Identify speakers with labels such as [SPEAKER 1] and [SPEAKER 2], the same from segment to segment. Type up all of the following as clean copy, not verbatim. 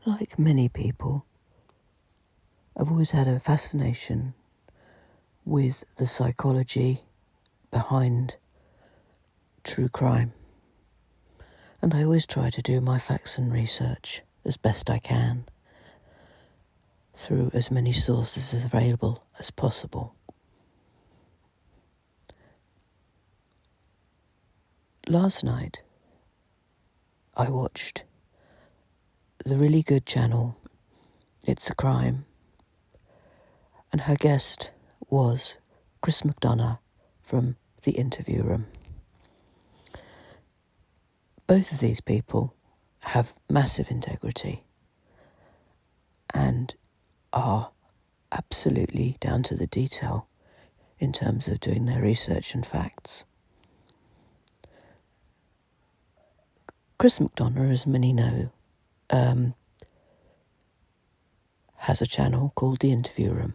[SPEAKER 1] Like many people, I've always had a fascination with the psychology behind true crime. And I always try to do my facts and research as best I can through as many sources as available as possible. Last night, I watched the really good channel, It's a Crime, and her guest was Chris McDonough from The Interview Room. Both of these people have massive integrity and are absolutely down to the detail in terms of doing their research and facts. Chris McDonough, as many know, has a channel called The Interview Room.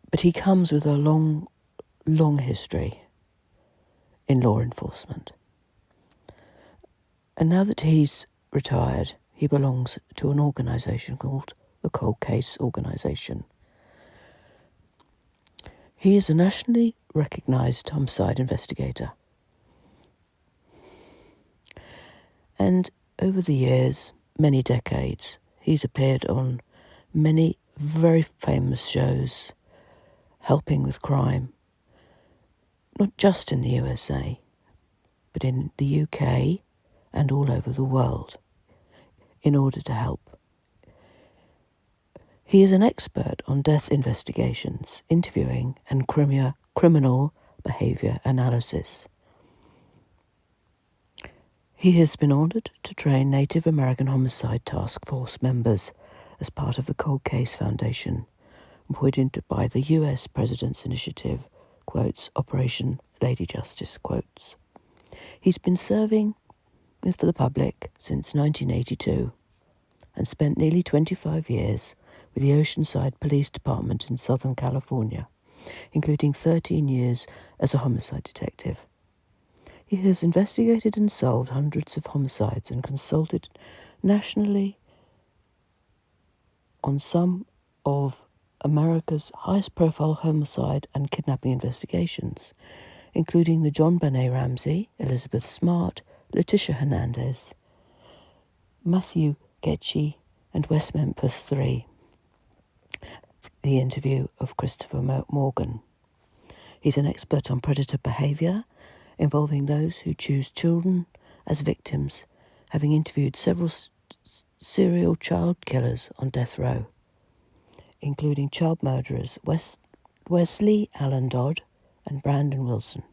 [SPEAKER 1] But he comes with a long history in law enforcement. And now that he's retired, he belongs to an organisation called the Cold Case Organisation. He is a nationally recognised homicide investigator. And over the years, many decades, he's appeared on many very famous shows helping with crime, not just in the USA, but in the UK and all over the world, in order to help. He is an expert on death investigations, interviewing and criminal behaviour analysis. He has been honoured to train Native American Homicide Task Force members as part of the Cold Case Foundation, appointed by the US President's Initiative, quotes, Operation Lady Justice, quotes. He's been serving for the public since 1982 and spent nearly 25 years with the Oceanside Police Department in Southern California, including 13 years as a homicide detective. He has investigated and solved hundreds of homicides and consulted nationally on some of America's highest-profile homicide and kidnapping investigations, including the John Benet Ramsey, Elizabeth Smart, Letitia Hernandez, Matthew Getchie, and West Memphis 3. The interview of Christopher Morgan. He's an expert on predator behaviour, involving those who choose children as victims, having interviewed several serial child killers on death row, including child murderers Wesley Allen Dodd and Brandon Wilson,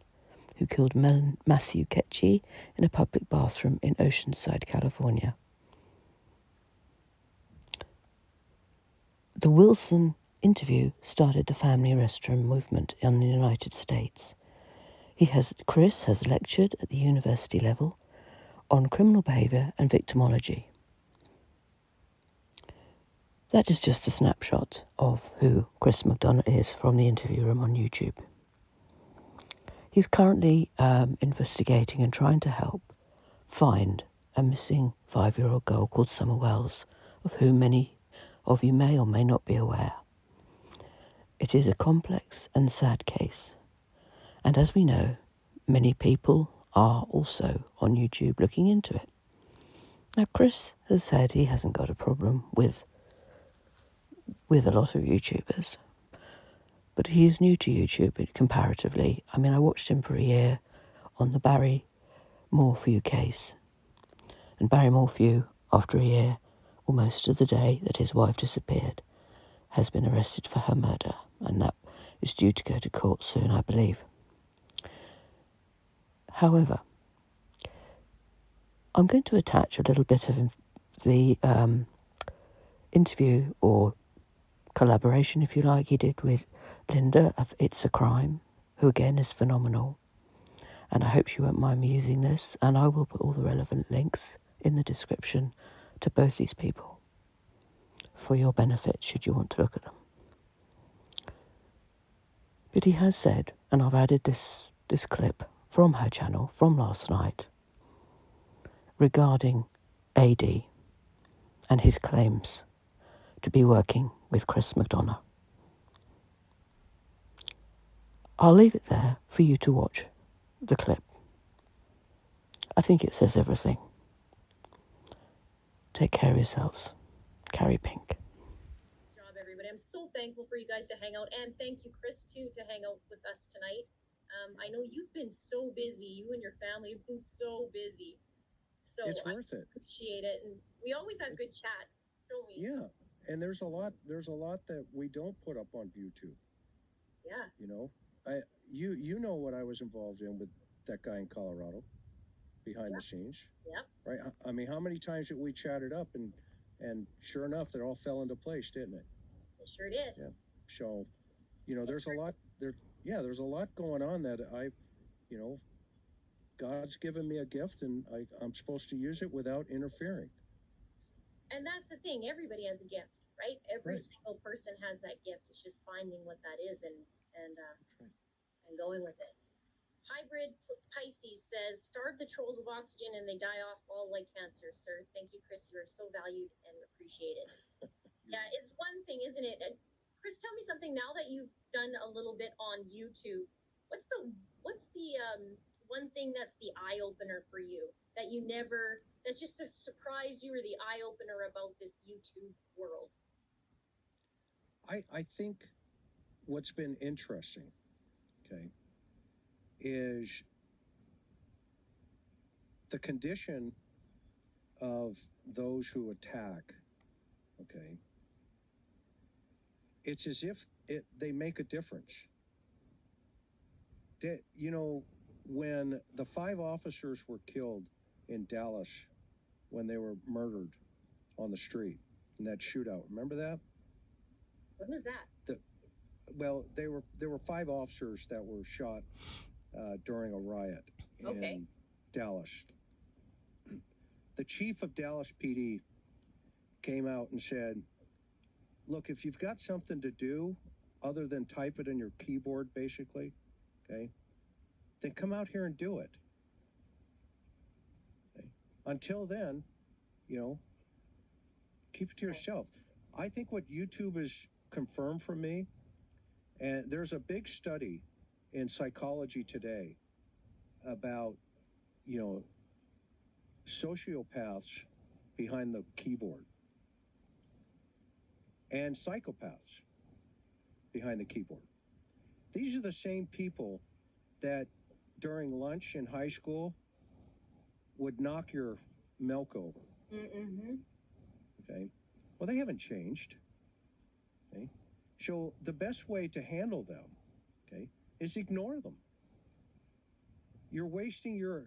[SPEAKER 1] who killed Matthew Ketchie in a public bathroom in Oceanside, California. The Wilson interview started the family restroom movement in the United States. Chris has lectured at the university level on criminal behaviour and victimology. That is just a snapshot of who Chris McDonough is from The Interview Room on YouTube. He's currently investigating and trying to help find a missing 5-year-old girl called Summer Wells, of whom many of you may or may not be aware. It is a complex and sad case, and as we know, many people are also on YouTube looking into it. Now, Chris has said he hasn't got a problem with a lot of YouTubers, but he is new to YouTube comparatively. I mean, I watched him for a year on the Barry Morphew case, and Barry Morphew, after a year, almost to the day that his wife disappeared, has been arrested for her murder, and that is due to go to court soon, I believe. However, I'm going to attach a little bit of the interview or collaboration, if you like, he did with Linda of It's a Crime, who again is phenomenal. And I hope she won't mind me using this, and I will put all the relevant links in the description to both these people for your benefit should you want to look at them. But he has said, and I've added this clip from her channel from last night regarding AD and his claims to be working with Chris McDonough. I'll leave it there for you to watch the clip. I think it says everything. Take care of yourselves. Carrie Pink.
[SPEAKER 2] Job, everybody. I'm so thankful for you guys to hang out, and thank you, Chris, too, to hang out with us tonight. I know you've been so busy. You and your family have been so busy. So
[SPEAKER 3] It's worth it.
[SPEAKER 2] Appreciate it, and we always have good chats, don't we?
[SPEAKER 3] Yeah, and there's a lot that we don't put up on YouTube.
[SPEAKER 2] Yeah.
[SPEAKER 3] You know, you know what I was involved in with that guy in Colorado, behind the scenes.
[SPEAKER 2] Yep.
[SPEAKER 3] Right. I mean, how many times did we chatted up and sure enough, it all fell into place, didn't it?
[SPEAKER 2] It sure did.
[SPEAKER 3] Yeah. So, you know, there's a lot there. Yeah, there's a lot going on that you know, God's given me a gift, and I'm supposed to use it without interfering.
[SPEAKER 2] And that's the thing. Everybody has a gift, right? Every
[SPEAKER 3] Right.
[SPEAKER 2] single person has that gift. It's just finding what that is and going with it. Hybrid Pisces says, starve the trolls of oxygen and they die off all like cancer, sir. Thank you, Chris. You are so valued and appreciated. Yeah, it's one thing, isn't it? Chris, tell me something now that you've done a little bit on YouTube. What's the one thing that's the eye opener for you that you never that's just a surprise you or the eye opener about this YouTube world?
[SPEAKER 3] I think what's been interesting, okay, is the condition of those who attack, okay. It's as if they make a difference. You know, when the 5 officers were killed in Dallas, when they were murdered on the street in that shootout, remember that?
[SPEAKER 2] When was that?
[SPEAKER 3] Well, there were 5 officers that were shot during a riot in Dallas. The chief of Dallas PD came out and said, look, if you've got something to do other than type it in your keyboard, basically, okay, then come out here and do it. Okay? Until then, you know, keep it to yourself. I think what YouTube has confirmed for me, and there's a big study in Psychology Today about, you know, sociopaths behind the keyboard and psychopaths behind the keyboard. These are the same people that during lunch in high school would knock your milk over.
[SPEAKER 2] Mm-hmm.
[SPEAKER 3] Okay. Well, they haven't changed. Okay. So the best way to handle them, okay, is ignore them. You're wasting your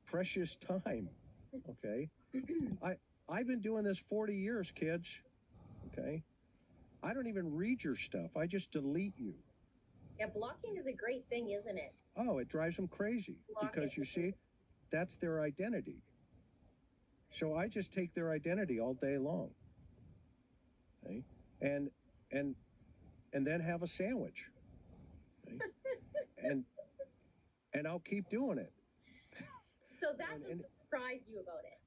[SPEAKER 3] precious time. Okay. I've been doing this 40 years, kids. Okay. I don't even read your stuff. I just delete you.
[SPEAKER 2] Yeah, blocking is a great thing, isn't it?
[SPEAKER 3] Oh, it drives them crazy because you see, that's their identity. So I just take their identity all day long. Okay? And then have a sandwich. Okay? and I'll keep doing it.
[SPEAKER 2] So that doesn't surprise you about it.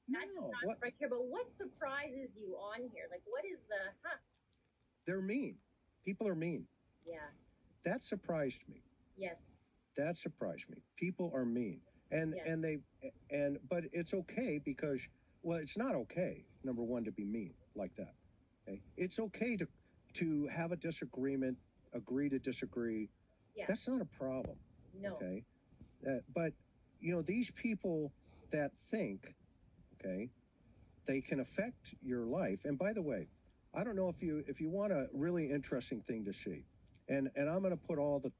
[SPEAKER 3] No,
[SPEAKER 2] not right here, but what surprises you on here? Like, what is the
[SPEAKER 3] They're mean. People are mean.
[SPEAKER 2] Yeah.
[SPEAKER 3] That surprised me.
[SPEAKER 2] Yes.
[SPEAKER 3] That surprised me. People are mean. But it's okay because, well, it's not okay, number one, to be mean like that. Okay? It's okay to have a disagreement, agree to disagree.
[SPEAKER 2] Yes.
[SPEAKER 3] That's not a problem.
[SPEAKER 2] No.
[SPEAKER 3] Okay. But you know, these people that think, okay, they can affect your life. And by the way, I don't know if you want a really interesting thing to see, and I'm going to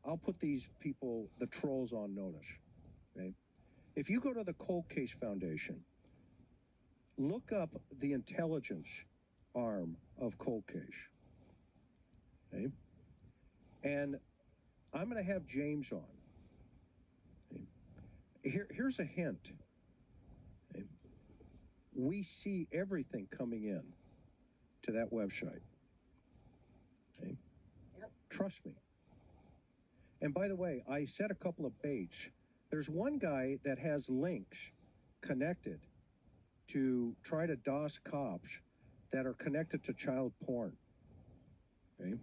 [SPEAKER 3] I'll put these people, the trolls, on notice. Okay, if you go to the Cold Case Foundation, look up the intelligence arm of Cold Case. Okay, and I'm going to have James on. Okay? Here's a hint. Okay? We see everything coming in to that website. Okay?
[SPEAKER 2] Yep.
[SPEAKER 3] Trust me. And by the way, I set a couple of baits. There's one guy that has links connected to try to DOS cops that are connected to child porn. Okay.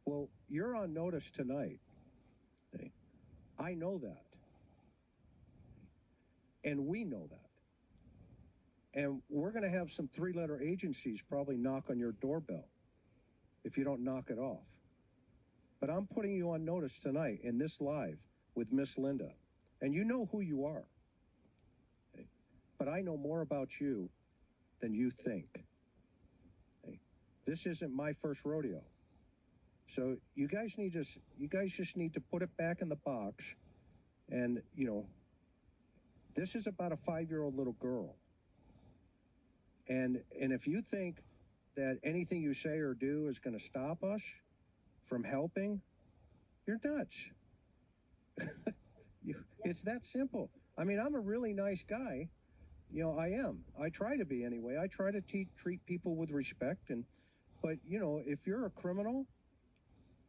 [SPEAKER 3] Well, you're on notice tonight. Okay. I know that. And we know that. And we're going to have some 3-letter agencies probably knock on your doorbell if you don't knock it off. But I'm putting you on notice tonight in this live with Miss Linda. And you know who you are. Okay? But I know more about you than you think. Okay? This isn't my first rodeo. So you guys just need to put it back in the box. And, you know, this is about a 5-year-old little girl. And if you think that anything you say or do is going to stop us from helping, you're nuts. It's that simple. I mean, I'm a really nice guy. You know, I am. I try to be anyway. I try to treat people with respect. But, you know, if you're a criminal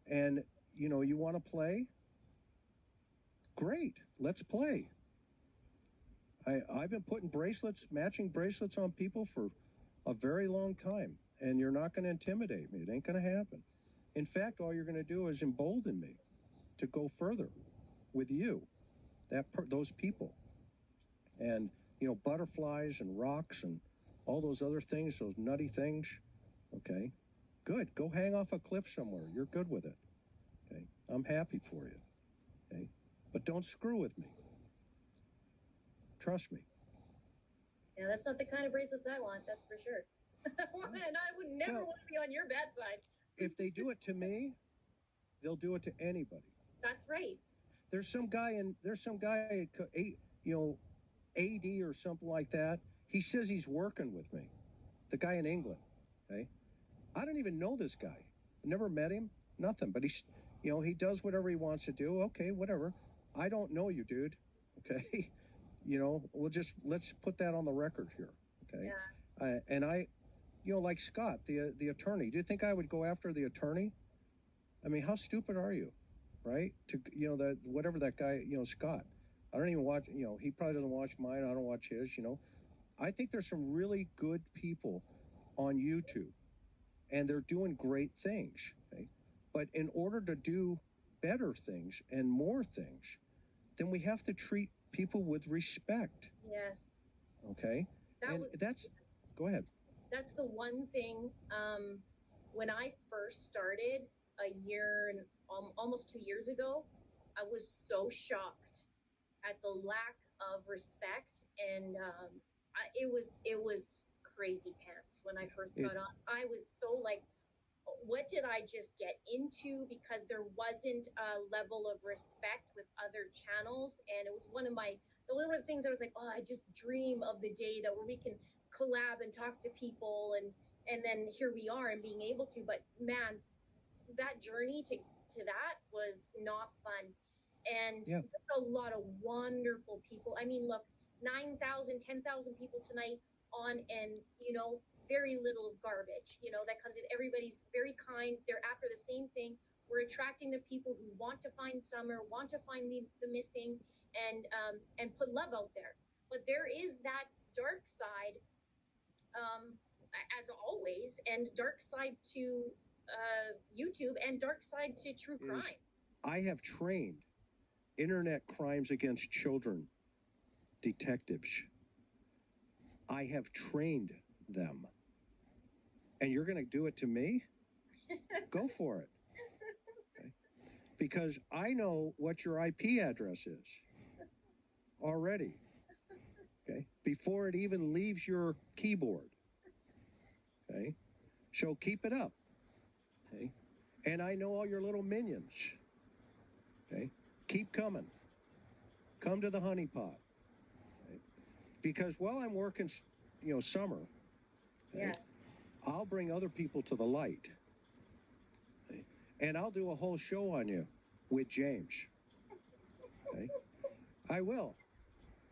[SPEAKER 3] and, you know, you want to play, great. Let's play. I've been putting matching bracelets on people for a very long time, and you're not going to intimidate me. It ain't going to happen. In fact, all you're going to do is embolden me to go further with you, those people. And, you know, butterflies and rocks and all those other things, those nutty things, okay? Good. Go hang off a cliff somewhere. You're good with it, okay? I'm happy for you, okay? But don't screw with me. Trust me.
[SPEAKER 2] Yeah, that's not the kind of bracelets I want, that's for sure. And I would never
[SPEAKER 3] Well,
[SPEAKER 2] want to be on your bad side.
[SPEAKER 3] If they do it to me, they'll do it to anybody.
[SPEAKER 2] That's right.
[SPEAKER 3] There's some guy, you know, AD or something like that. He says he's working with me. The guy in England, okay? I don't even know this guy. Never met him, nothing. But he's, you know, he does whatever he wants to do. Okay, whatever. I don't know you, dude. Okay, you know, let's put that on the record here. Okay.
[SPEAKER 2] Yeah.
[SPEAKER 3] And I, you know, like Scott, the attorney. Do you think I would go after the attorney? I mean, how stupid are you, right? You know, whatever that guy, you know, Scott. I don't even watch. You know, he probably doesn't watch mine. I don't watch his. You know, I think there's some really good people on YouTube, and they're doing great things. Okay? But in order to do better things and more things, then we have to treat people with respect.
[SPEAKER 2] Yes.
[SPEAKER 3] Okay. Go ahead.
[SPEAKER 2] That's the one thing. When I first started a year and almost 2 years ago, I was so shocked at the lack of respect, and it was crazy pants when I first got on. I was so like, what did I just get into? Because there wasn't a level of respect with other channels, and it was one of the things I was like, oh, I just dream of the day that where we can collab and talk to people, and then here we are and being able to. But man, that journey to that was not fun, and
[SPEAKER 3] Yeah.
[SPEAKER 2] there's a lot of wonderful people. I mean, look, 9,000, 10,000 people tonight on, and you know, very little of garbage, you know, that comes in. Everybody's very kind. They're after the same thing. We're attracting the people who want to find Summer, want to find the missing, and put love out there. But there is that dark side, as always, and dark side to YouTube, and dark side to true crime.
[SPEAKER 3] I have trained internet crimes against children detectives. I have trained them. And you're going to do it to me? Go for it. Okay? Because I know what your IP address is already. Okay? Before it even leaves your keyboard. Okay? So keep it up. Okay? And I know all your little minions. Okay? Keep coming. Come to the honeypot. Okay? Because while I'm working, you know, Summer. Okay,
[SPEAKER 2] yes.
[SPEAKER 3] I'll bring other people to the light. Okay? And I'll do a whole show on you with James. Okay? I will.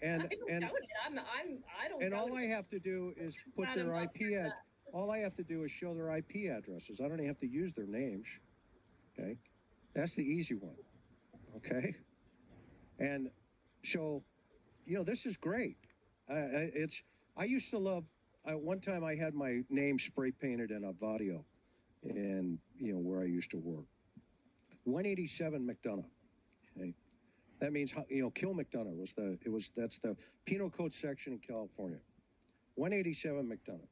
[SPEAKER 3] And
[SPEAKER 2] I don't doubt it. I don't
[SPEAKER 3] and
[SPEAKER 2] doubt
[SPEAKER 3] all
[SPEAKER 2] it.
[SPEAKER 3] I have to do is put their IP all I have to do is show their IP addresses. I don't even have to use their names. Okay? That's the easy one. Okay? And so, you know, this is great. I used to love. One time I had my name spray painted in a Vadio, and where I used to work. 187 McDonough. Okay? That means Kill McDonough that's the penal code section in California. 187 McDonough.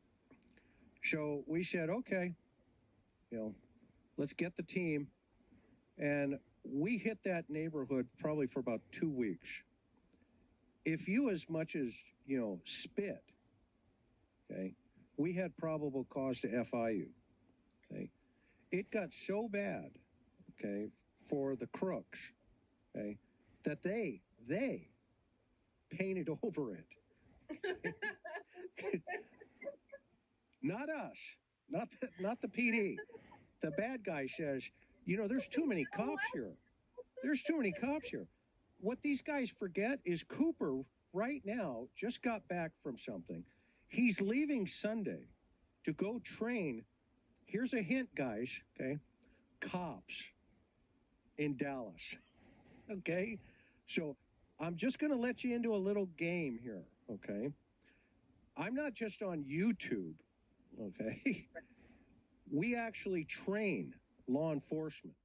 [SPEAKER 3] So we said, okay, let's get the team, and we hit that neighborhood probably for about 2 weeks. If you as much as spit, okay, we had probable cause to FI you. Okay, it got so bad, okay, for the crooks, okay, that they painted over it. Not us, not the PD. The bad guy says, there's too many cops here. There's too many cops here. What these guys forget is Cooper right now just got back from something. He's leaving Sunday to go train. Here's a hint, guys, okay? Cops in Dallas, okay? So I'm just going to let you into a little game here, okay? I'm not just on YouTube, okay? We actually train law enforcement.